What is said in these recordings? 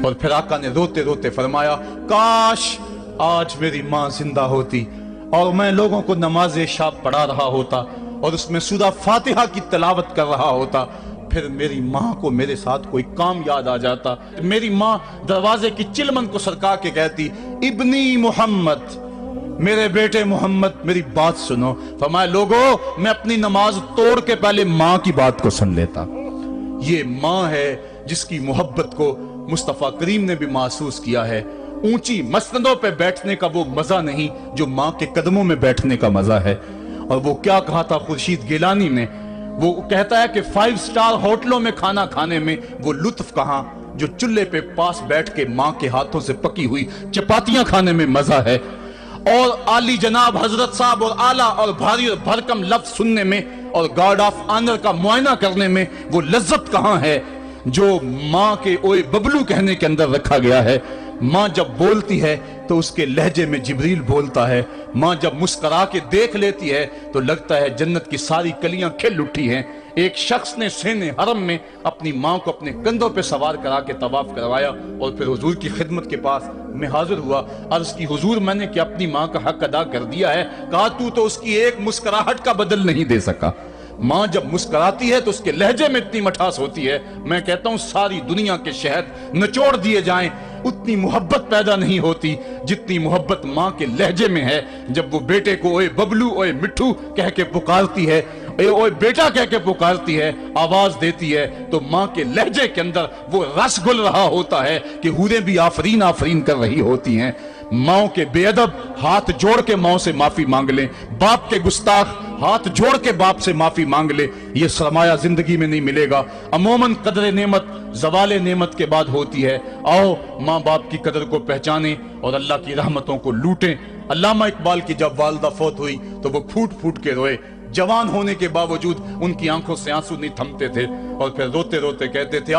اور پھر آقا نے روتے روتے فرمایا کاش آج میری ماں زندہ ہوتی اور میں لوگوں کو نماز شب پڑھا رہا ہوتا اور اس میں سورہ فاتحہ کی تلاوت کر رہا ہوتا، پھر میری ماں کو میرے ساتھ کوئی کام یاد آ جاتا، میری ماں دروازے کی چلمن کو سرکا کے کہتی ابنی محمد، میرے بیٹے محمد میری بات سنو۔ فرمایا لوگو میں اپنی نماز توڑ کے پہلے ماں کی بات کو سن لیتا۔ یہ ماں ہے جس کی محبت کو مصطفیٰ کریم نے بھی محسوس کیا ہے۔ اونچی مسندوں پہ بیٹھنے کا وہ مزہ نہیں جو ماں کے قدموں میں بیٹھنے کا مزہ ہے۔ اور وہ کیا کہا تھا خورشید گیلانی نے، وہ کہتا ہے کہ 5 اسٹار ہوٹلوں میں کھانا کھانے میں وہ لطف کہاں جو چولہے پہ پاس بیٹھ کے ماں کے ہاتھوں سے پکی ہوئی چپاتیاں کھانے میں مزہ ہے، اور عالی جناب حضرت صاحب اور اعلیٰ اور بھاری اور بھرکم لفظ سننے میں اور گارڈ آف آنر کا معائنہ کرنے میں وہ لذت کہاں ہے جو ماں کے اوئے ببلو کہنے کے اندر رکھا گیا ہے۔ ماں جب بولتی ہے تو اس کے لہجے میں جبریل بولتا ہے، ماں جب مسکرا کے دیکھ لیتی ہے تو لگتا ہے جنت کی ساری کلیاں کھل اٹھی ہیں۔ ایک شخص نے سین حرم میں اپنی ماں کو اپنے کندھوں پہ سوار کرا کے طواف کروایا اور پھر حضور کی خدمت کے پاس میں حاضر ہوا، عرض کی حضور میں نے کہ اپنی ماں کا حق ادا کر دیا ہے، کہا تو اس کی ایک مسکراہٹ کا بدل نہیں دے سکا۔ ماں جب مسکراتی ہے تو اس کے لہجے میں اتنی مٹھاس ہوتی ہے، میں کہتا ہوں ساری دنیا کے شہد نچوڑ دیے جائیں اتنی محبت پیدا نہیں ہوتی جتنی محبت ماں کے لہجے میں ہے۔ جب وہ بیٹے کو اوے ببلو اوے مٹھو کہہ کے پکارتی ہے، اوے بیٹا کہہ کے پکارتی ہے، آواز دیتی ہے، تو ماں کے لہجے کے اندر وہ رس گل رہا ہوتا ہے کہ حوریں بھی آفرین آفرین کر رہی ہوتی ہیں۔ ماں کے بے ادب ہاتھ جوڑ کے ماں سے معافی مانگ لیں، باپ کے گستاخ ہاتھ جوڑ کے باپ سے معافی مانگ لے، یہ سرمایہ زندگی میں نہیں ملے گا۔ عموماً قدر نعمت زوال نعمت کے بعد ہوتی ہے۔ آؤ ماں باپ کی قدر کو پہچانیں اور اللہ کی رحمتوں کو لوٹیں۔ علامہ اقبال کی جب والدہ فوت ہوئی تو وہ پھوٹ پھوٹ کے روئے، جوان ہونے کے باوجود ان کی آنکھوں سے آنسو نہیں تھمتے تھے، اور پھر روتے روتے کہتے تھے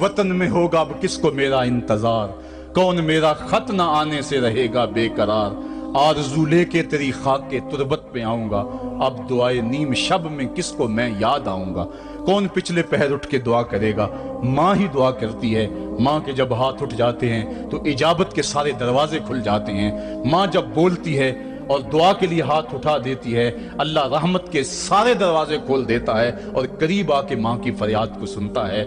وطن میں ہوگا اب کس کو میرا انتظار، کون میرا خط نہ آنے سے رہے گا بے قرار، آرزو لے کے تیری خاک کے تربت پہ آؤں گا، اب دعائے نیم شب میں کس کو میں یاد آؤں گا، کون پچھلے پہر اٹھ کے دعا کرے گا، ماں ہی دعا کرتی ہے۔ ماں کے جب ہاتھ اٹھ جاتے ہیں تو اجابت کے سارے دروازے کھل جاتے ہیں۔ ماں جب بولتی ہے اور دعا کے لیے ہاتھ اٹھا دیتی ہے، اللہ رحمت کے سارے دروازے کھول دیتا ہے اور قریب آ کے ماں کی فریاد کو سنتا ہے۔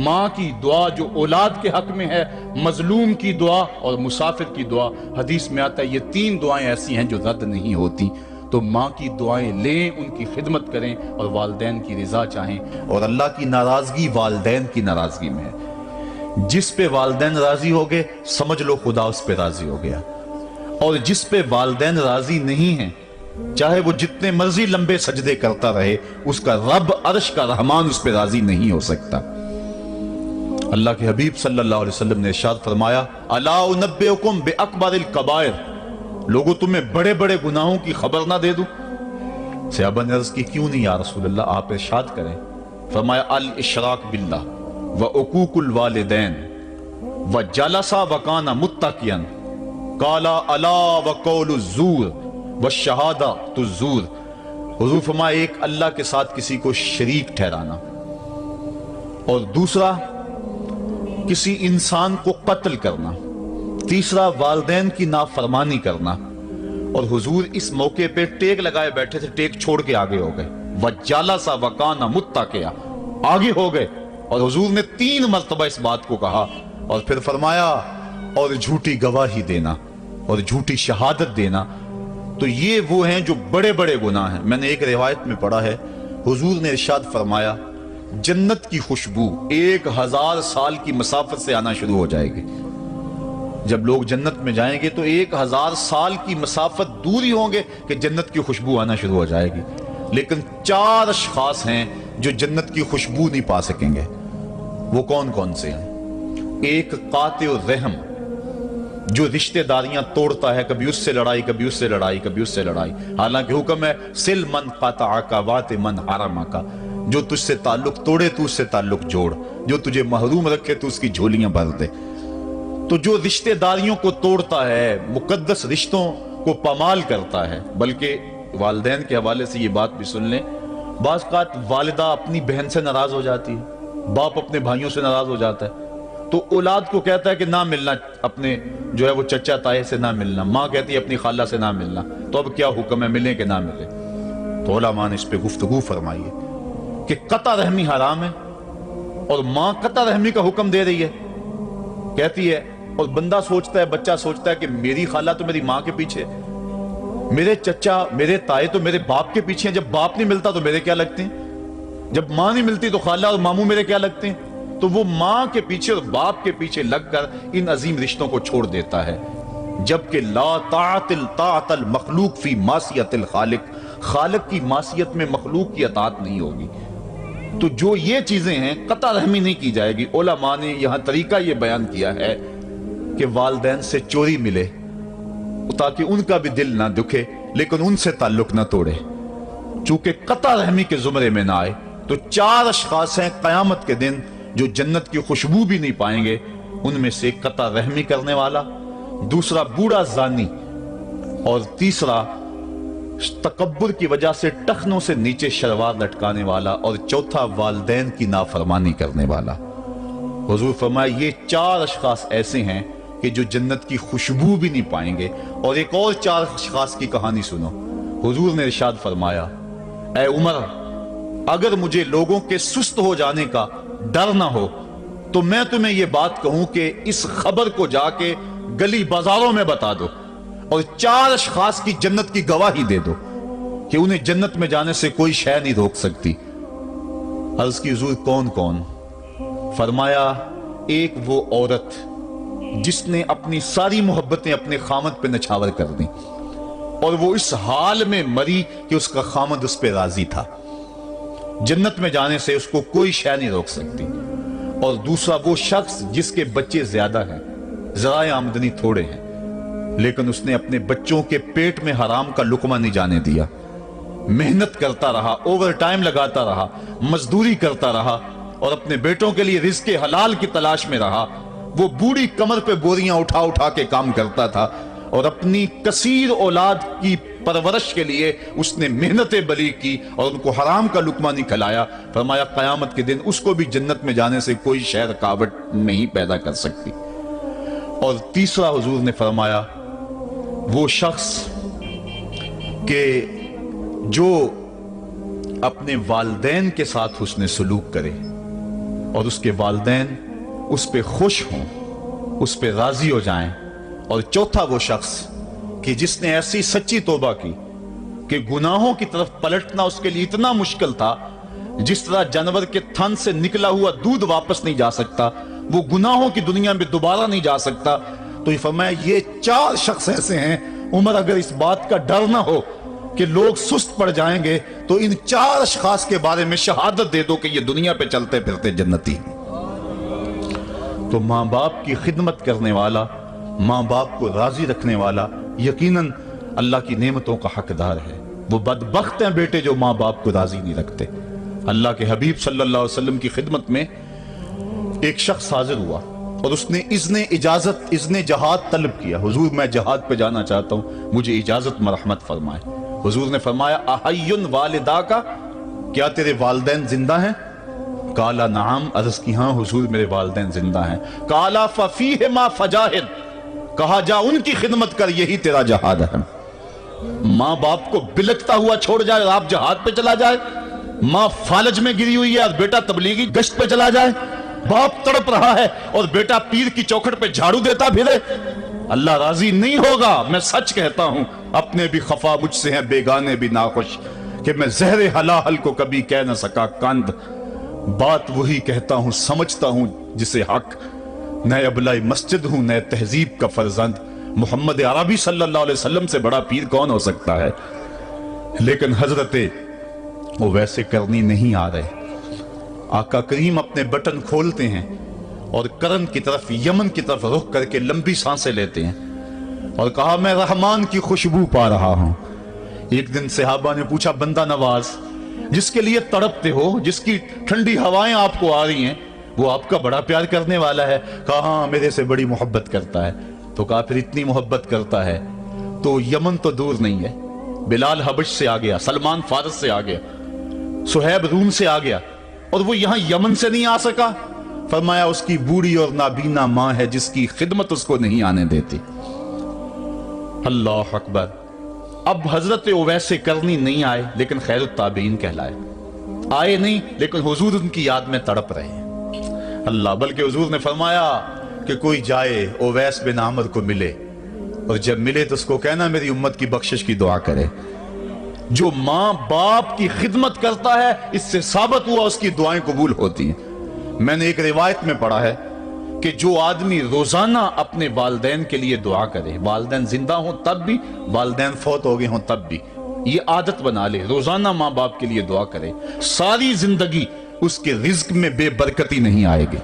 ماں کی دعا جو اولاد کے حق میں ہے، مظلوم کی دعا اور مسافر کی دعا، حدیث میں آتا ہے یہ 3 دعائیں ایسی ہیں جو رد نہیں ہوتی۔ تو ماں کی دعائیں لیں، ان کی خدمت کریں اور والدین کی رضا چاہیں، اور اللہ کی ناراضگی والدین کی ناراضگی میں ہے۔ جس پہ والدین راضی ہو گئے سمجھ لو خدا اس پہ راضی ہو گیا، اور جس پہ والدین راضی نہیں ہیں چاہے وہ جتنے مرضی لمبے سجدے کرتا رہے، اس کا رب عرش کا رحمان اس پہ راضی نہیں ہو سکتا۔ اللہ کے حبیب صلی اللہ علیہ وسلم نے ارشاد فرمایا الا انبئکم باکبر الکبائر، لوگوں تمہیں بڑے بڑے گناہوں کی خبر نہ دے دوں؟ صحابہ نے عرض کی کیوں نہیں یا رسول اللہ، آپ ارشاد کریں۔ فرمایا الاشراک باللہ وعقوق الوالدین وجلس وکان متکئا قال الا وقول الزور والشہادۃ الزور۔ حضور فرمایا ایک اللہ کے ساتھ کسی کو شریک ٹھہرانا، اور دوسرا کسی انسان کو قتل کرنا، تیسرا والدین کی نافرمانی کرنا۔ اور حضور اس موقع پہ ٹیک لگائے بیٹھے تھے، ٹیک چھوڑ کے آگے ہو گئے، وَجَلَسَ وَكَانَ مُتَّكِئًا، آگے ہو گئے، اور حضور نے 3 مرتبہ اس بات کو کہا، اور پھر فرمایا اور جھوٹی گواہی دینا اور جھوٹی شہادت دینا۔ تو یہ وہ ہیں جو بڑے بڑے گناہ ہیں۔ میں نے ایک روایت میں پڑھا ہے حضور نے ارشاد فرمایا جنت کی خوشبو 1000 سال کی مسافت سے آنا شروع ہو جائے گی۔ جب لوگ جنت میں جائیں گے تو 1000 سال کی مسافت دور ہی ہوں گے کہ جنت کی خوشبو آنا شروع ہو جائے گی، لیکن 4 اشخاص ہیں جو جنت کی خوشبو نہیں پا سکیں گے۔ وہ کون کون سے ہیں؟ ایک قاطع الرحم، جو رشتہ داریاں توڑتا ہے، کبھی اس سے لڑائی، کبھی اس سے لڑائی، کبھی اس سے لڑائی، حالانکہ حکم ہے سل من قطعک وات من حرمک، جو تجھ سے تعلق توڑے تو اس سے تعلق جوڑ، جو تجھے محروم رکھے تو اس کی جھولیاں بھر دے۔ تو جو رشتہ داریوں کو توڑتا ہے، مقدس رشتوں کو پامال کرتا ہے، بلکہ والدین کے حوالے سے یہ بات بھی سن لیں، بعض اوقات والدہ اپنی بہن سے ناراض ہو جاتی ہے، باپ اپنے بھائیوں سے ناراض ہو جاتا ہے، تو اولاد کو کہتا ہے کہ نہ ملنا، اپنے جو ہے وہ چچا تائے سے نہ ملنا، ماں کہتی ہے اپنی خالہ سے نہ ملنا، تو اب کیا حکم ہے، ملیں کہ نہ ملیں؟ تو علماء نے اس پہ گفتگو فرمائی ہے کہ قطع رحمی حرام ہے، اور ماں قطع رحمی کا حکم دے رہی ہے، کہتی ہے، اور بندہ سوچتا ہے، بچہ سوچتا ہے کہ میری خالہ تو میری ماں کے پیچھے، میرے چچا میرے تائے تو میرے باپ کے پیچھے ہیں، جب باپ نہیں ملتا تو میرے کیا لگتے ہیں، جب ماں نہیں ملتی تو خالہ اور ماموں میرے کیا لگتے ہیں؟ تو وہ ماں کے پیچھے اور باپ کے پیچھے لگ کر ان عظیم رشتوں کو چھوڑ دیتا ہے، جبکہ لا طاعت المخلوق فی معصیت الخالق، خالق کی معصیت میں مخلوق کی اطاعت نہیں ہوگی۔ تو جو یہ چیزیں ہیں قطع رحمی نہیں کی جائے گی۔ علماء نے یہاں طریقہ یہ بیان کیا ہے کہ والدین سے چوری ملے تاکہ ان کا بھی دل نہ دکھے لیکن ان سے تعلق نہ توڑے، چونکہ قطع رحمی کے زمرے میں نہ آئے۔ تو 4 اشخاص ہیں قیامت کے دن جو جنت کی خوشبو بھی نہیں پائیں گے، ان میں سے قطع رحمی کرنے والا، دوسرا بوڑھا زانی، اور تیسرا تکبر کی وجہ سے ٹخنوں سے نیچے شلوار لٹکانے والا، اور چوتھا والدین کی نافرمانی کرنے والا۔ حضور فرمایا یہ 4 اشخاص ایسے ہیں کہ جو جنت کی خوشبو بھی نہیں پائیں گے۔ اور ایک اور 4 اشخاص کی کہانی سنو۔ حضور نے ارشاد فرمایا، اے عمر، اگر مجھے لوگوں کے سست ہو جانے کا ڈر نہ ہو تو میں تمہیں یہ بات کہوں کہ اس خبر کو جا کے گلی بازاروں میں بتا دو اور 4 اشخاص کی جنت کی گواہی دے دو کہ انہیں جنت میں جانے سے کوئی شے نہیں روک سکتی۔ عرض کی حضور کون کون؟ فرمایا ایک وہ عورت جس نے اپنی ساری محبتیں اپنے خامد پہ نچھاور کر دیں اور وہ اس حال میں مری کہ اس کا خامد اس پہ راضی تھا، جنت میں جانے سے اس کو کوئی شے نہیں روک سکتی۔ اور دوسرا وہ شخص جس کے بچے زیادہ ہیں، ذرائع آمدنی تھوڑے ہیں، لیکن اس نے اپنے بچوں کے پیٹ میں حرام کا لقمہ نہیں جانے دیا، محنت کرتا رہا، اوور ٹائم لگاتا رہا، مزدوری کرتا رہا اور اپنے بیٹوں کے لیے رزق حلال کی تلاش میں رہا۔ وہ بوڑھی کمر پہ بوریاں اٹھا اٹھا کے کام کرتا تھا اور اپنی کثیر اولاد کی پرورش کے لیے اس نے محنتیں بلی کی اور ان کو حرام کا لقمہ نہیں کھلایا۔ فرمایا قیامت کے دن اس کو بھی جنت میں جانے سے کوئی شے رکاوٹ نہیں پیدا کر سکتی۔ اور تیسرا حضور نے فرمایا وہ شخص کہ جو اپنے والدین کے ساتھ حسن سلوک کرے اور اس کے والدین اس پہ خوش ہوں، اس پہ راضی ہو جائیں۔ اور چوتھا وہ شخص کہ جس نے ایسی سچی توبہ کی کہ گناہوں کی طرف پلٹنا اس کے لیے اتنا مشکل تھا جس طرح جانور کے تھن سے نکلا ہوا دودھ واپس نہیں جا سکتا، وہ گناہوں کی دنیا میں دوبارہ نہیں جا سکتا۔ تو یہ فرمایا یہ 4 شخص ایسے ہیں عمر، اگر اس بات کا ڈر نہ ہو کہ لوگ سست پڑ جائیں گے تو ان 4 اشخاص کے بارے میں شہادت دے دو کہ یہ دنیا پہ چلتے پھرتے جنتی۔ تو ماں باپ کی خدمت کرنے والا، ماں باپ کو راضی رکھنے والا یقیناً اللہ کی نعمتوں کا حقدار ہے۔ وہ بدبخت ہیں بیٹے جو ماں باپ کو راضی نہیں رکھتے۔ اللہ کے حبیب صلی اللہ علیہ وسلم کی خدمت میں ایک شخص حاضر ہوا اور اس نے اذن جہاد طلب کیا، حضور میں جہاد پہ جانا چاہتا ہوں، مجھے اجازت مرحمت فرمائے۔ حضور نے فرمایا احیٌ والدا کا، کیا تیرے والدین زندہ ہیں؟ قال نعم، عرض کی ہاں حضور میرے والدین زندہ ہیں۔ قال ففیہما فجاہد، کہا جا ان کی خدمت کر، یہی تیرا جہاد ہے۔ ماں باپ کو بلکتا ہوا چھوڑ جائے اور آپ جہاد پہ چلا جائے، ماں فالج میں گری ہوئی ہے اور بیٹا تبلیغی گشت پہ چلا جائے، باپ تڑپ رہا ہے اور بیٹا پیر کی چوکھٹ پہ جھاڑو دیتا پھرے، اللہ راضی نہیں ہوگا۔ میں سچ کہتا ہوں، اپنے بھی خفا مجھ سے ہیں، بیگانے بھی ناخوش، کہ میں زہر حلاحل کو کبھی کہہ نہ سکا کند، بات وہی کہتا ہوں سمجھتا ہوں جسے حق، نئے ابلائی مسجد ہوں، نئے تہذیب کا فرزند، محمد عربی صلی اللہ علیہ وسلم سے بڑا پیر کون ہو سکتا ہے؟ لیکن حضرت وہ ویسے کرنی نہیں آ رہے۔ آقا کریم اپنے بٹن کھولتے ہیں اور کرن کی طرف، یمن کی طرف رخ کر کے لمبی سانسیں لیتے ہیں اور کہا میں رحمان کی خوشبو پا رہا ہوں۔ ایک دن صحابہ نے پوچھا بندہ نواز جس کے لیے تڑپتے ہو، جس کی ٹھنڈی ہوائیں آپ کو آ رہی ہیں، وہ آپ کا بڑا پیار کرنے والا ہے؟ کہا ہاں میرے سے بڑی محبت کرتا ہے۔ تو کہا پھر اتنی محبت کرتا ہے تو یمن تو دور نہیں ہے، بلال حبش سے آ گیا، سلمان فارس سے آ گیا، سہیب روم سے آ گیا، اور وہ یہاں یمن سے نہیں آ سکا؟ فرمایا اس کی بوڑھی اور نابینا ماں ہے جس کی خدمت اس کو نہیں آنے دیتی۔ اللہ اکبر۔ اب حضرت اویس کرنی نہیں آئے لیکن خیر التابعین کہلائے، آئے نہیں لیکن حضور ان کی یاد میں تڑپ رہے ہیں۔ اللہ، بلکہ حضور نے فرمایا کہ کوئی جائے اویس بن عامر کو ملے، اور جب ملے تو اس کو کہنا میری امت کی بخشش کی دعا کرے۔ جو ماں باپ کی خدمت کرتا ہے اس سے ثابت ہوا اس کی دعائیں قبول ہوتی ہیں۔ میں نے ایک روایت میں پڑھا ہے کہ جو آدمی روزانہ اپنے والدین کے لیے دعا کرے، والدین زندہ ہوں تب بھی، والدین فوت ہو گئے ہوں تب بھی، یہ عادت بنا لے، روزانہ ماں باپ کے لیے دعا کرے، ساری زندگی اس کے رزق میں بے برکتی نہیں آئے گی،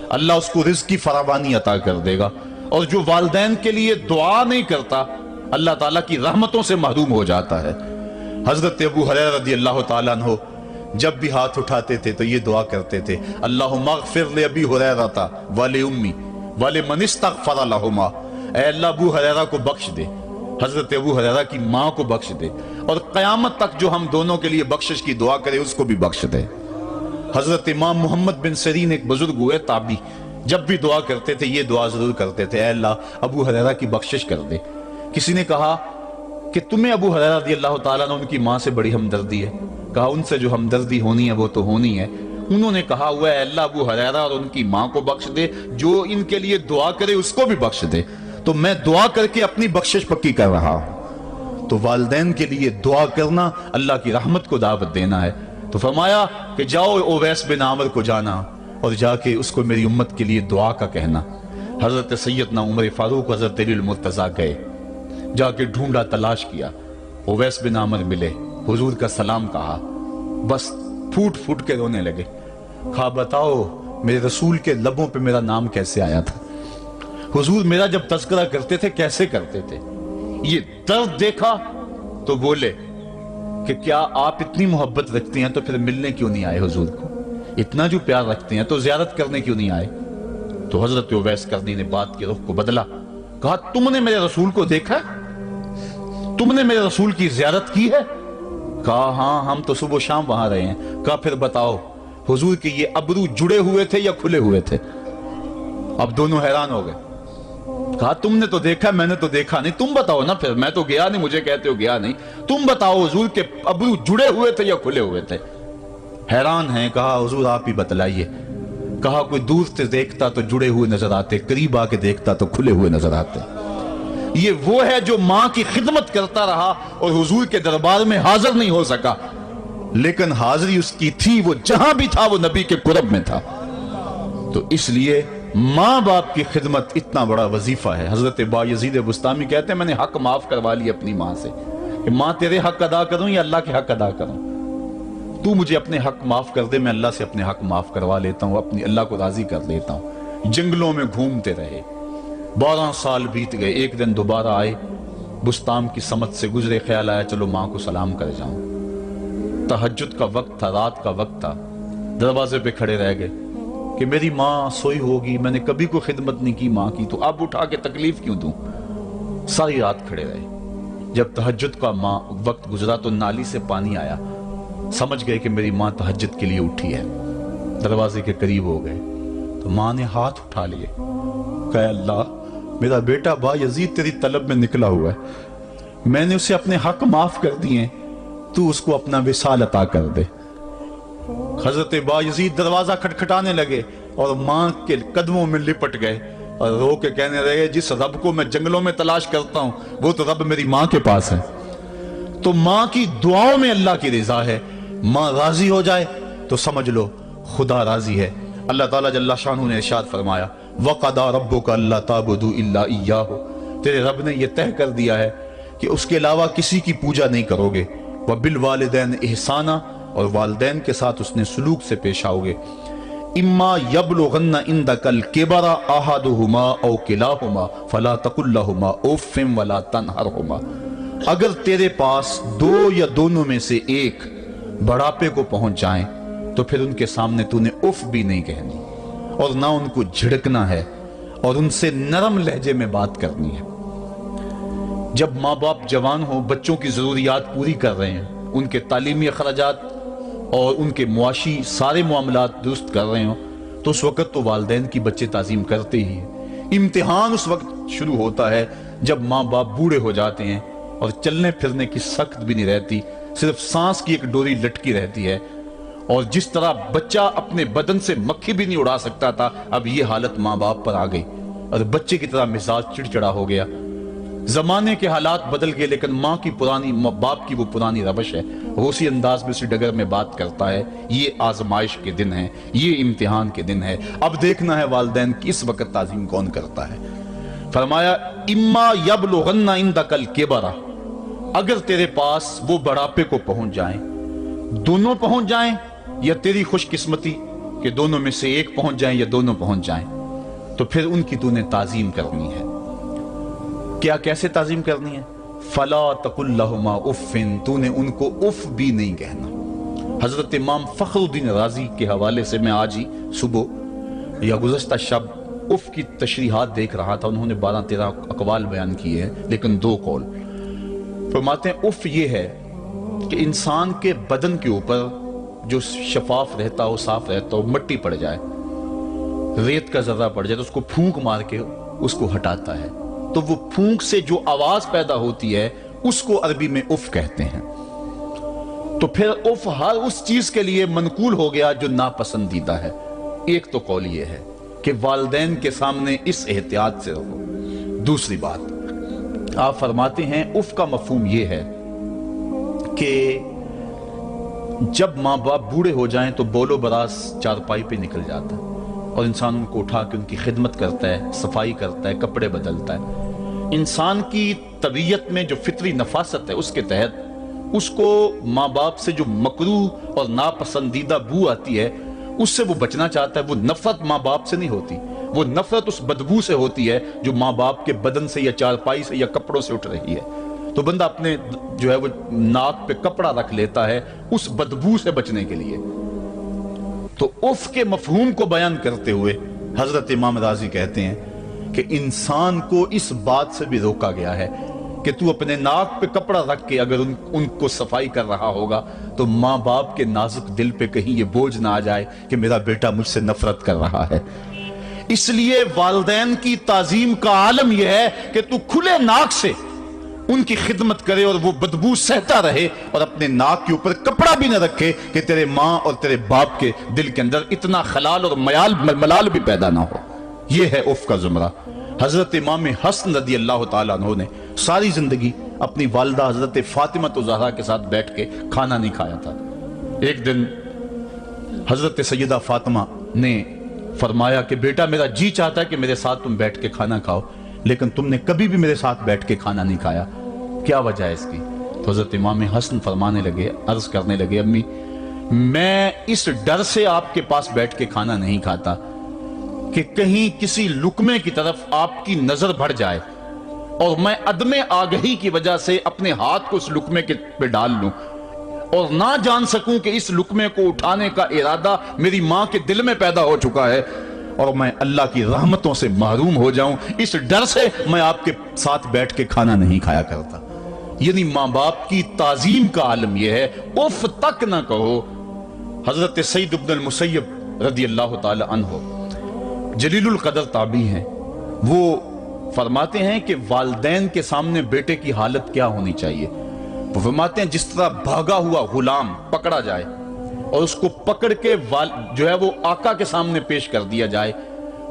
اللہ اس کو رزق کی فراوانی عطا کر دے گا۔ اور جو والدین کے لیے دعا نہیں کرتا اللہ تعالیٰ کی رحمتوں سے محروم ہو جاتا ہے۔ حضرت ابو ہریرہ رضی اللہ تعالیٰ عنہ جب بھی ہاتھ اٹھاتے تھے تو یہ دعا کرتے تھے، اللہم اغفر لأبی ہریرہ ولأمی ولمن استغفر لہما، اے اللہ ابو ہریرہ کو بخش دے، حضرت ابو ہریرہ کی ماں کو بخش دے، اور قیامت تک جو ہم دونوں کے لیے بخشش کی دعا کرے اس کو بھی بخش دے۔ حضرت امام محمد بن سیرین ایک بزرگ ہوئے تابعی، جب بھی دعا کرتے تھے یہ دعا ضرور کرتے تھے، اے اللہ ابو ہریرہ کی بخشش کر دے۔ کسی نے کہا کہ تمہیں ابو ہریرہ رضی اللہ تعالیٰ عنہ ان کی ماں سے بڑی ہمدردی ہے؟ کہا ان سے جو ہمدردی ہونی ہے وہ تو ہونی ہے۔ انہوں نے کہا ہوا اے اللہ ابو ہریرہ اور ان کی ماں کو بخش دے، جو ان کے لیے دعا کرے اس کو بھی بخش دے۔ تو میں دعا کر کے اپنی بخشش پکی کر رہا ہوں۔ تو والدین کے لیے دعا کرنا اللہ کی رحمت کو دعوت دینا ہے۔ تو فرمایا کہ جاؤ اویس بن عامر کو جانا اور جا کے اس کو میری امت کے لیے دعا کا کہنا۔ حضرت سیدنا عمر فاروق حضرت علی المرتضیٰ گئے، جا کے ڈھونڈا، تلاش کیا، اویس بن عامر ملے، حضور کا سلام کہا، بس پھوٹ پھوٹ کے رونے لگے۔ کہا بتاؤ میرے رسول کے لبوں پہ میرا نام کیسے آیا تھا؟ حضور میرا جب تذکرہ کرتے تھے کیسے کرتے تھے؟ یہ درد دیکھا تو بولے کہ کیا آپ اتنی محبت رکھتے ہیں تو پھر ملنے کیوں نہیں آئے حضور کو؟ اتنا جو پیار رکھتے ہیں تو زیارت کرنے کیوں نہیں آئے؟ تو حضرت اویس کرنی نے بات کے رخ کو بدلا، کہا تم نے میرے رسول کو دیکھا؟ تم نے میرے رسول کی زیارت کی ہے؟ کہا ہاں ہم تو صبح و شام وہاں رہے ہیں۔ کہا پھر بتاؤ حضور کے یہ ابرو جڑے ہوئے تھے یا کھلے ہوئے تھے؟ اب دونوں حیران ہو گئے۔ کہا تم نے تو دیکھا، میں نے تو دیکھا نہیں، تم بتاؤ نا، پھر میں تو گیا نہیں، مجھے کہتے ہو گیا نہیں، تم بتاؤ حضور کے ابرو جڑے ہوئے تھے یا کھلے ہوئے تھے؟ حیران ہیں۔ کہا حضور آپ ہی بتلائیے۔ کہا کوئی دور سے دیکھتا تو جڑے ہوئے نظر آتے، قریب آ کے دیکھتا تو کھلے ہوئے نظر آتے۔ یہ وہ ہے جو ماں کی خدمت کرتا رہا اور حضور کے دربار میں حاضر نہیں ہو سکا، لیکن حاضری اس کی تھی، وہ جہاں بھی تھا وہ نبی کے قرب میں تھا۔ تو اس لیے ماں باپ کی خدمت اتنا بڑا وظیفہ ہے۔ حضرت بایزید بستامی کہتے ہیں میں نے حق معاف کروا لی اپنی ماں سے، کہ ماں تیرے حق ادا کروں یا اللہ کے حق ادا کروں؟ تو مجھے اپنے حق معاف کر دے، میں اللہ سے اپنے حق معاف کروا لیتا ہوں، اپنی اللہ کو راضی کر لیتا ہوں۔ جنگلوں میں گھومتے رہے، 12 سال بیت گئے، ایک دن دوبارہ آئے، بستام کی سمت سے گزرے، خیال آیا چلو ماں کو سلام کر جاؤں۔ تہجد کا وقت تھا، رات کا وقت تھا، دروازے پہ کھڑے رہ گئے کہ میری ماں سوئی ہوگی، میں نے کبھی کوئی خدمت نہیں کی ماں کی، تو اب اٹھا کے تکلیف کیوں دوں؟ ساری رات کھڑے رہے۔ جب تہجد کا وقت گزرا تو نالی سے پانی آیا، سمجھ گئے کہ میری ماں تہجد کے لیے اٹھی ہے، دروازے کے قریب ہو گئے تو ماں نے ہاتھ اٹھا لیے، کہا اللہ میرا بیٹا بایزید تیری طلب میں نکلا ہوا ہے، میں نے اسے اپنے حق معاف کر دیے، تو اس کو اپنا وصال عطا کر دے۔ حضرت بایزید دروازہ کھٹکھٹانے لگے اور ماں کے قدموں میں لپٹ گئے اور رو کے کہنے لگے جس رب کو میں جنگلوں میں تلاش کرتا ہوں وہ تو رب میری ماں کے پاس ہے۔ تو ماں کی دعاؤں میں اللہ کی رضا ہے، ماں راضی ہو جائے تو سمجھ لو خدا راضی ہے۔ اللہ تعالیٰ جل شانہ نے ارشاد فرمایا وَقَضَىٰ رَبُّكَ أَلَّا تَعْبُدُوا إِلَّا إِيَّاهُ، تیرے رب نے یہ طے کر دیا ہے کہ اس کے علاوہ کسی کی پوجا نہیں کرو گے، وَبِالْوَالِدَيْنِ إِحْسَانًا، اور والدین کے ساتھ اس نے سلوک سے پیش آؤ گے۔ اِمَّا يَبْلُغَنَّ عِندَكَ الْكِبَرَ أَحَدُهُمَا أَوْ كِلَاهُمَا فَلَا تَقُل لَّهُمَا أُفٍّ وَلَا تَنْهَرْهُمَا، اگر تیرے پاس دو یا دونوں میں سے ایک بڑھاپے کو پہنچ جائیں تو پھر ان کے سامنے تو نے اف بھی نہیں کہنی اور نہ ان کو جھڑکنا ہے اور ان سے نرم لہجے میں بات کرنی ہے۔ جب ماں باپ جوان ہوں، بچوں کی ضروریات پوری کر رہے ہیں، ان کے تعلیمی اخراجات اور ان کے معاشی سارے معاملات درست کر رہے ہوں، تو اس وقت تو والدین کی بچے تعظیم کرتے ہی ہیں۔ امتحان اس وقت شروع ہوتا ہے جب ماں باپ بوڑھے ہو جاتے ہیں اور چلنے پھرنے کی سخت بھی نہیں رہتی، صرف سانس کی ایک ڈوری لٹکی رہتی ہے، اور جس طرح بچہ اپنے بدن سے مکھی بھی نہیں اڑا سکتا تھا، اب یہ حالت ماں باپ پر آ گئی اور بچے کی طرح مزاج چڑچڑا ہو گیا۔ زمانے کے حالات بدل گئے، لیکن ماں باپ کی وہ پرانی روش ہے، وہ اسی انداز میں اسی ڈگر میں بات کرتا ہے۔ یہ آزمائش کے دن ہیں، یہ امتحان کے دن ہے، اب دیکھنا ہے والدین کی اس وقت تعظیم کون کرتا ہے۔ فرمایا اما یبلغن عندک الکبر، اگر تیرے پاس وہ بڑھاپے کو پہنچ جائیں، دونوں پہنچ جائیں، یا تیری خوش قسمتی کہ دونوں میں سے ایک پہنچ جائیں یا دونوں پہنچ جائیں، تو پھر ان کی تو نے تعظیم کرنی ہے۔ کیا کیسے تعظیم کرنی ہے؟ فلا تقل لہما اف، تو نے ان کو اف بھی نہیں کہنا۔ حضرت امام فخر الدین رازی کے حوالے سے میں آج ہی صبح یا گزشتہ شب اف کی تشریحات دیکھ رہا تھا، انہوں نے 12-13 اقوال بیان کیے ہیں، لیکن 2 قول فرماتے ہیں۔ اف یہ ہے کہ انسان کے بدن کے اوپر جو شفاف رہتا ہو، صاف رہتا ہو، مٹی پڑ جائے، ریت کا ذرہ پڑ جائے تو اس کو پھونک مار کے اس کو ہٹاتا ہے، تو وہ پھونک سے جو آواز پیدا ہوتی ہے اس کو عربی میں اف کہتے ہیں۔ تو پھر اف ہر اس چیز کے لیے منقول ہو گیا جو ناپسندیدہ ہے۔ ایک تو قول یہ ہے کہ والدین کے سامنے اس احتیاط سے رہو۔ دوسری بات آپ فرماتے ہیں اف کا مفہوم یہ ہے کہ جب ماں باپ بوڑھے ہو جائیں تو بول و براز چارپائی پہ نکل جاتا ہے اور انسان ان کو اٹھا کے ان کی خدمت کرتا ہے، صفائی کرتا ہے، کپڑے بدلتا ہے۔ انسان کی طبیعت میں جو فطری نفاست ہے اس کے تحت اس کو ماں باپ سے جو مکروہ اور ناپسندیدہ بو آتی ہے اس سے وہ بچنا چاہتا ہے۔ وہ نفرت ماں باپ سے نہیں ہوتی، وہ نفرت اس بدبو سے ہوتی ہے جو ماں باپ کے بدن سے یا چارپائی سے یا کپڑوں سے اٹھ رہی ہے۔ تو بندہ اپنے جو ہے وہ ناک پہ کپڑا رکھ لیتا ہے اس بدبو سے بچنے کے لیے۔ تو اف کے مفہوم کو بیان کرتے ہوئے حضرت امام رازی کہتے ہیں کہ انسان کو اس بات سے بھی روکا گیا ہے کہ تو اپنے ناک پہ کپڑا رکھ کے اگر ان کو صفائی کر رہا ہوگا تو ماں باپ کے نازک دل پہ کہیں یہ بوجھ نہ آ جائے کہ میرا بیٹا مجھ سے نفرت کر رہا ہے۔ اس لیے والدین کی تعظیم کا عالم یہ ہے کہ تو کھلے ناک سے ان کی خدمت کرے اور وہ بدبو سہتا رہے اور اپنے ناک کے اوپر کپڑا بھی نہ رکھے کہ تیرے ماں اور تیرے باپ کے دل کے اندر اتنا خلال اور ملال بھی پیدا نہ ہو۔ یہ ہے اف کا زمرہ۔ حضرت امام حسن رضی اللہ تعالیٰ عنہ نے ساری زندگی اپنی والدہ حضرت فاطمہ زہرا کے ساتھ بیٹھ کے کھانا نہیں کھایا تھا۔ ایک دن حضرت سیدہ فاطمہ نے فرمایا کہ بیٹا میرا جی چاہتا ہے کہ میرے ساتھ تم بیٹھ کے کھانا کھاؤ، لیکن تم نے کبھی بھی میرے ساتھ بیٹھ کے کھانا نہیں کھایا، کیا وجہ ہے اس کی؟ تو حضرت امام حسن فرمانے لگے، عرض کرنے لگے امی میں اس ڈر سے آپ کے پاس بیٹھ کے کھانا نہیں کھاتا کہ کہیں کسی لقمے کی طرف آپ کی نظر بڑھ جائے اور میں عدم آگہی کی وجہ سے اپنے ہاتھ کو اس لقمے پہ ڈال لوں اور نہ جان سکوں کہ اس لقمے کو اٹھانے کا ارادہ میری ماں کے دل میں پیدا ہو چکا ہے اور میں اللہ کی رحمتوں سے محروم ہو جاؤں، اس ڈر سے میں آپ کے ساتھ بیٹھ کے کھانا نہیں کھایا کرتا۔ یعنی ماں باپ کی تعظیم کا عالم یہ ہے، اف تک نہ کہو۔ حضرت سعید بن المسیب رضی اللہ تعالی عنہ جلیل القدر تابعی ہیں، وہ فرماتے ہیں کہ والدین کے سامنے بیٹے کی حالت کیا ہونی چاہیے۔ وہ فرماتے ہیں جس طرح بھاگا ہوا غلام پکڑا جائے اور اس کو پکڑ کے جو ہے وہ آقا کے سامنے پیش کر دیا جائے،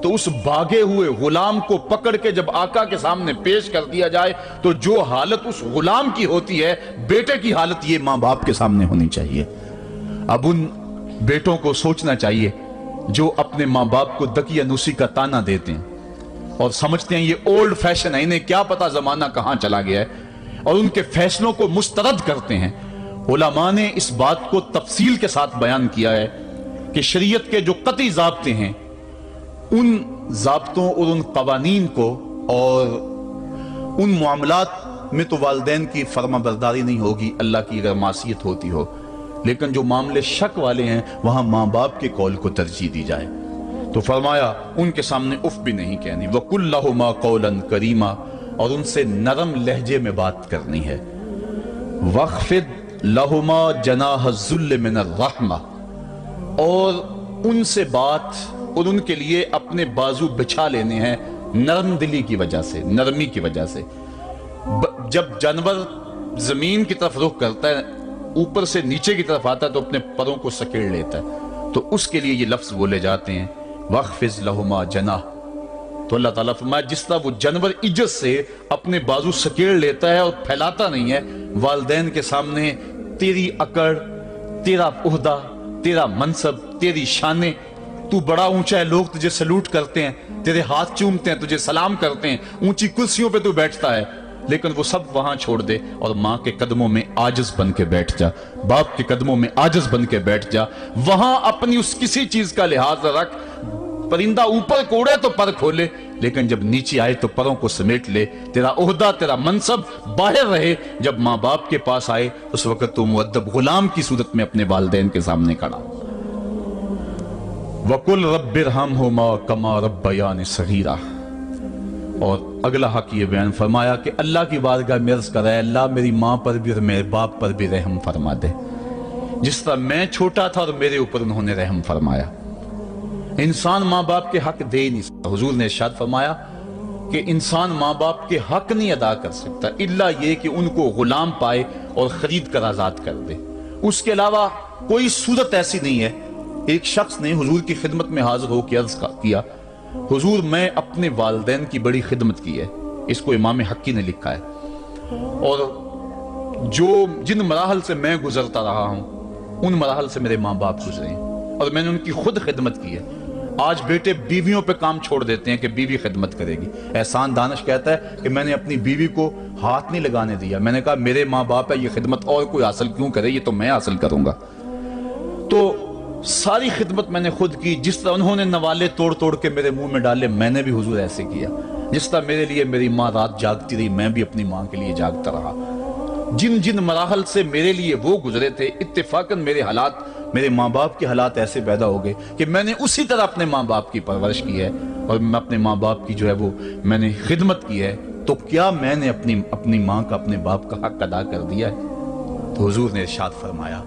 تو اس بھاگے ہوئے غلام کو پکڑ کے جب آقا کے سامنے پیش کر دیا جائے تو جو حالت اس غلام کی ہوتی ہے بیٹے کی حالت یہ ماں باپ کے سامنے ہونی چاہیے۔ اب ان بیٹوں کو سوچنا چاہیے جو اپنے ماں باپ کو دقیانوسی کا تانا دیتے ہیں اور سمجھتے ہیں یہ اولڈ فیشن ہے، انہیں کیا پتا زمانہ کہاں چلا گیا ہے، اور ان کے فیصلوں کو مسترد کرتے ہیں۔ علماء نے اس بات کو تفصیل کے ساتھ بیان کیا ہے کہ شریعت کے جو قطعی ضابطے ہیں ان ضابطوں اور ان قوانین کو اور ان معاملات میں تو والدین کی فرما برداری نہیں ہوگی اللہ کی اگر معصیت ہوتی ہو، لیکن جو معاملے شک والے ہیں وہاں ماں باپ کے قول کو ترجیح دی جائے۔ تو فرمایا ان کے سامنے اف بھی نہیں کہنی، وَقُلْ لَهُمَا قَوْلًا كَرِيمًا، اور ان سے نرم لہجے میں بات کرنی ہے۔ وَاخْفِضْ لَهُمَا جَنَاحَ الذُّلِّ مِنَ الرَّحْمَةِ، اور ان سے بات اور ان کے لیے اپنے بازو بچھا لینے ہیں نرم دلی کی وجہ سے، نرمی کی وجہ سے۔ جب جانور زمین کی طرف رخ کرتا ہے، اوپر سے نیچے کی طرف آتا ہے تو اپنے پروں کو سکیڑ لیتا ہے، تو اس کے لیے یہ لفظ بولے جاتے ہیں وَخْفِضْ لَهُمَا جَنَاحَ۔ تو اللہ تعالیٰ فرمایا جس طرح وہ جانور عزت سے اپنے بازو سکیڑ لیتا ہے اور پھیلاتا نہیں ہے، والدین کے سامنے تیری اکڑ، تیرا عہدہ، تیرا منصب، تیری شانیں، تو بڑا اونچا ہے، لوگ تجھے سلوٹ کرتے ہیں، تیرے ہاتھ چومتے ہیں، تجھے سلام کرتے ہیں، اونچی کرسیوں پہ تو بیٹھتا ہے، لیکن وہ سب وہاں چھوڑ دے اور ماں کے قدموں میں عاجز بن کے بیٹھ جا، باپ کے قدموں میں عاجز بن کے بیٹھ جا، وہاں اپنی اس کسی چیز کا لحاظ رکھ، پرندہ اوپر کوڑے تو پر کھولے، لیکن جب نیچے آئے تو پروں کو سمیٹ لے، تیرا عہدہ، تیرا منصب باہر رہے، جب ماں باپ کے پاس آئے اس وقت تو مؤدب غلام کی صورت میں اپنے والدین کے سامنے کھڑا۔ وَقُلْ رَبِّ ارْحَمْهُمَا كَمَا رَبَّيَانِ صَغِيرًا۔ اور اگلا حق یہ بیان فرمایا کہ اللہ کی بارگاہ میں عرض کر رہا ہے اللہ میری ماں پر بھی اور میرے باپ پر بھی رحم فرما دے، جس طرح میں چھوٹا تھا اور میرے اوپر انہوں نے رحم فرمایا۔ انسان ماں باپ کے حق دے نہیں سکتا، حضور نے ارشاد فرمایا کہ انسان ماں باپ کے حق نہیں ادا کر سکتا الا یہ کہ ان کو غلام پائے اور خرید کر آزاد کر دے، اس کے علاوہ کوئی صورت ایسی نہیں ہے۔ ایک شخص نے حضور کی خدمت میں حاضر ہو کے عرض کیا حضور میں اپنے والدین کی بڑی خدمت کی ہے، اس کو امام حقی نے لکھا ہے، اور جن مراحل سے میں گزرتا رہا ہوں ان مراحل سے میرے ماں باپ گزرے ہیں اور میں نے ان کی خود خدمت کی ہے۔ آج بیٹے بیویوں پہ کام چھوڑ دیتے ہیں کہ بیوی خدمت کرے گی۔ احسان دانش کہتا ہے کہ میں نے اپنی بیوی کو ہاتھ نہیں لگانے دیا، میں نے کہا میرے ماں باپ ہے، یہ خدمت اور کوئی حاصل کیوں کرے، یہ تو میں حاصل کروں گا۔ تو ساری خدمت میں نے خود کی، جس طرح انہوں نے نوالے توڑ توڑ کے میرے منہ میں ڈالے میں نے بھی حضور ایسے کیا، جس طرح میرے لیے میری ماں رات جاگتی رہی میں بھی اپنی ماں کے لیے جاگتا رہا۔ جن مراحل سے میرے لیے وہ گزرے تھے اتفاقاً میرے حالات، میرے ماں باپ کے حالات ایسے پیدا ہو گئے کہ میں نے اسی طرح اپنے ماں باپ کی پرورش کی ہے اور میں اپنے ماں باپ کی جو ہے وہ میں نے خدمت کی ہے، تو کیا میں نے اپنی ماں کا اپنے باپ کا حق ادا کر دیا ہے؟ تو حضور نے ارشاد فرمایا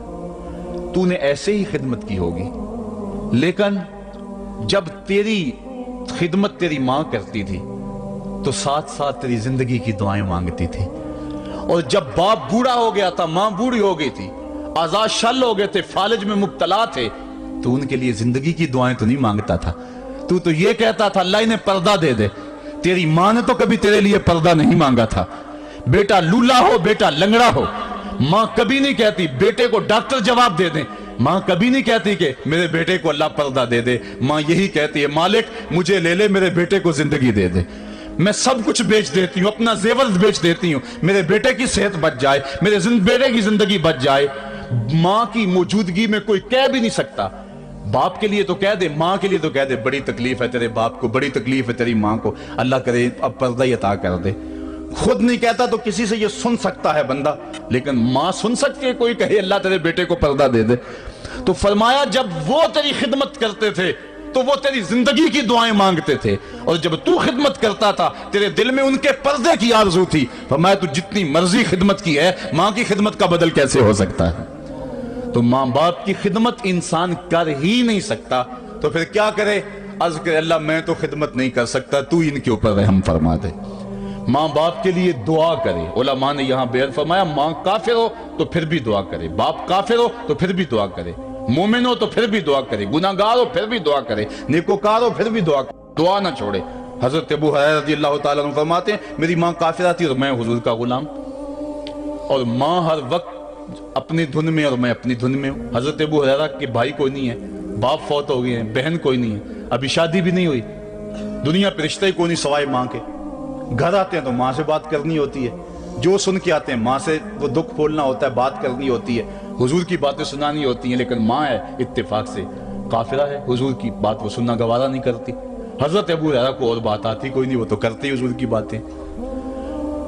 تو نے ایسے ہی خدمت کی ہوگی، لیکن جب تیری خدمت تیری ماں کرتی تھی تو ساتھ ساتھ تیری زندگی کی دعائیں مانگتی تھی، اور جب باپ بوڑھا ہو گیا تھا، ماں بوڑھی ہو گئی تھی، آزاد شل ہو گئے تھے، فالج میں مبتلا تھے، تو ان کے لیے زندگی کی دعائیں تو نہیں مانگتا تھا، تو یہ کہتا تھا اللہ انہیں پردہ دے دے۔ تیری ماں نے تو کبھی تیرے لیے پردہ نہیں مانگا تھا، بیٹا لولا ہو، بیٹا لنگڑا ہو، ماں کبھی نہیں کہتی بیٹے کو ڈاکٹر جواب دے دیں، ماں کبھی نہیں کہتی کہ میرے بیٹے کو اللہ پردہ دے دے، ماں یہی کہتی ہے مالک مجھے لے لے، میرے بیٹے کو زندگی دے دے، میں سب کچھ بیچ دیتی ہوں، اپنا زیور بیچ دیتی ہوں، میرے بیٹے کی صحت بچ جائے، میرے بیٹے کی زندگی بچ جائے۔ ماں کی موجودگی میں کوئی کہہ بھی نہیں سکتا، باپ کے لیے تو کہہ دے، ماں کے لیے تو کہہ دے بڑی تکلیف ہے تیرے باپ کو، بڑی تکلیف ہے تیری ماں کو، اللہ کرے اب پردہ ہی عطا کر دے۔ خود نہیں کہتا تو کسی سے یہ سن سکتا ہے بندہ، لیکن ماں سن سکتی ہے کوئی کہے اللہ تیرے بیٹے کو پردہ دے دے؟ تو فرمایا جب وہ تیری خدمت کرتے تھے تو وہ تیری زندگی کی دعائیں مانگتے تھے، اور جب تو خدمت کرتا تھا تیرے دل میں ان کے پردے کی آرزو تھی۔ فرمایا تو جتنی مرضی خدمت کی ہے، ماں کی خدمت کا بدل کیسے ہو سکتا ہے؟ تو ماں باپ کی خدمت انسان کر ہی نہیں سکتا تو پھر کیا کرے؟ عرض کرے اللہ میں تو خدمت نہیں کر سکتا، تو ان کے اوپر رحم فرما دے۔ ماں باپ کے لیے دعا کرے، علماء نے یہاں بیان فرمایا ماں کافر ہو تو پھر بھی دعا کرے، باپ کافر ہو تو پھر بھی دعا کرے، مومن ہو تو پھر بھی دعا کرے، گناہگار ہو پھر بھی دعا کرے، نیکوکار ہو پھر بھی دعا کرے، دعا نہ چھوڑے۔ حضرت ابو ہریرہ رضی اللہ تعالیٰ عنہ فرماتے ہیں میری ماں کافرہ تھی اور میں حضور کا غلام، اور ماں ہر وقت اپنی دھن میں اور میں اپنی دھن میں ہوں۔ حضرت ابو ہریرہ کے بھائی کوئی نہیں ہے، باپ فوت ہو گئے ہیں، بہن کوئی نہیں ہے، ابھی شادی بھی نہیں ہوئی، دنیا پہ رشتہ ہی کوئی نہیں سوائے ماں کے، گھر آتے ہیں تو ماں سے بات کرنی ہوتی ہے، جو سن کے آتے ہیں ماں سے وہ دکھ پھولنا ہوتا ہے، بات کرنی ہوتی ہے، حضور کی باتیں سنانی ہوتی ہیں، لیکن ماں ہے اتفاق سے کافرہ ہے، حضور کی بات وہ سننا گوارا نہیں کرتی۔ حضرت ابو ہریرہ کو اور بات آتی کوئی نہیں، وہ تو کرتے ہی حضور کی باتیں۔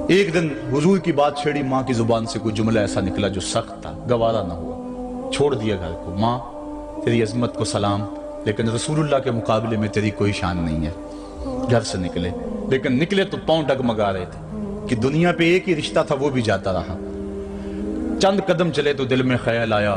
ایک دن حضور کی بات چھیڑی، ماں کی زبان سے کوئی جملہ ایسا نکلا جو سخت تھا، گوارا نہ ہوا، چھوڑ دیا گھر کو۔ ماں تیری عظمت کو سلام، لیکن رسول اللہ کے مقابلے میں تیری کوئی شان نہیں ہے۔ گھر سے نکلے، لیکن نکلے تو پاؤں ڈگمگا رہے تھے کہ دنیا پہ ایک ہی رشتہ تھا وہ بھی جاتا رہا۔ چند قدم چلے تو دل میں خیال آیا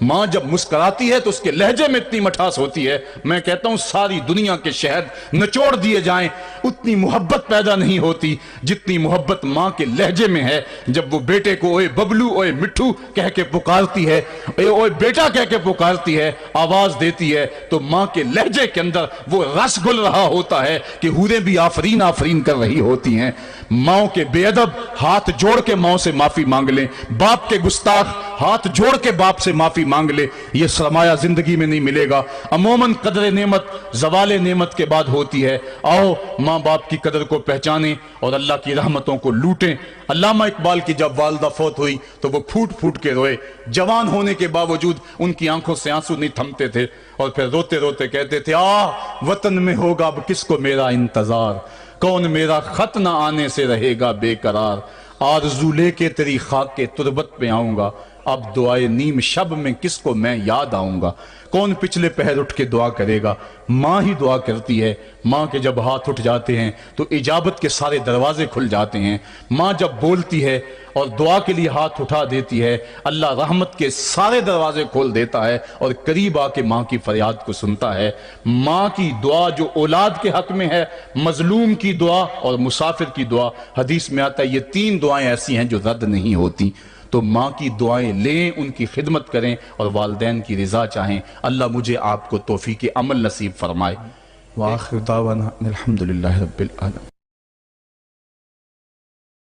ماں جب مسکراتی ہے تو اس کے لہجے میں اتنی مٹھاس ہوتی ہے، میں کہتا ہوں ساری دنیا کے شہد نچوڑ دیے جائیں اتنی محبت پیدا نہیں ہوتی جتنی محبت ماں کے لہجے میں ہے۔ جب وہ بیٹے کو اوئے ببلو اوئے مٹھو کہہ کے پکارتی ہے، اوئے بیٹا کہہ کے پکارتی ہے، آواز دیتی ہے، تو ماں کے لہجے کے اندر وہ رس گل رہا ہوتا ہے کہ حوریں بھی آفرین آفرین کر رہی ہوتی ہیں۔ ماں کے بے ادب ہاتھ جوڑ کے ماں سے معافی مانگ لیں، باپ کے گستاخ ہاتھ جوڑ کے باپ سے معافی مانگ لے، یہ سرمایہ زندگی میں نہیں ملے گا۔ عموماً قدر نعمت زوال نعمت کے بعد ہوتی ہے۔ آؤ ماں باپ کی قدر کو پہچانیں اور اللہ کی رحمتوں کو لوٹیں۔ علامہ اقبال کی جب والدہ فوت ہوئی تو وہ پھوٹ پھوٹ کے روئے، جوان ہونے کے باوجود ان کی آنکھوں سے آنسو نہیں تھمتے تھے، اور پھر روتے روتے کہتے تھے وطن میں ہوگا اب کس کو میرا انتظار، کون میرا خط نہ آنے سے رہے گا بے قرار، آرزو لے کے تیری خاک کے تربت پہ آؤں گا، اب دعائے نیم شب میں کس کو میں یاد آؤں گا، کون پچھلے پہر اٹھ کے دعا کرے گا، ماں ہی دعا کرتی ہے۔ ماں کے جب ہاتھ اٹھ جاتے ہیں تو اجابت کے سارے دروازے کھل جاتے ہیں۔ ماں جب بولتی ہے اور دعا کے لیے ہاتھ اٹھا دیتی ہے، اللہ رحمت کے سارے دروازے کھول دیتا ہے اور قریب آ کے ماں کی فریاد کو سنتا ہے۔ ماں کی دعا جو اولاد کے حق میں ہے، مظلوم کی دعا اور مسافر کی دعا، حدیث میں آتا ہے یہ 3 دعائیں ایسی ہیں جو رد نہیں ہوتی۔ تو ماں کی دعائیں لیں، ان کی خدمت کریں اور والدین کی رضا چاہیں۔ اللہ مجھے آپ کو توفیق عمل نصیب فرمائے۔ وآخر دعوانا الحمدللہ رب العالمین۔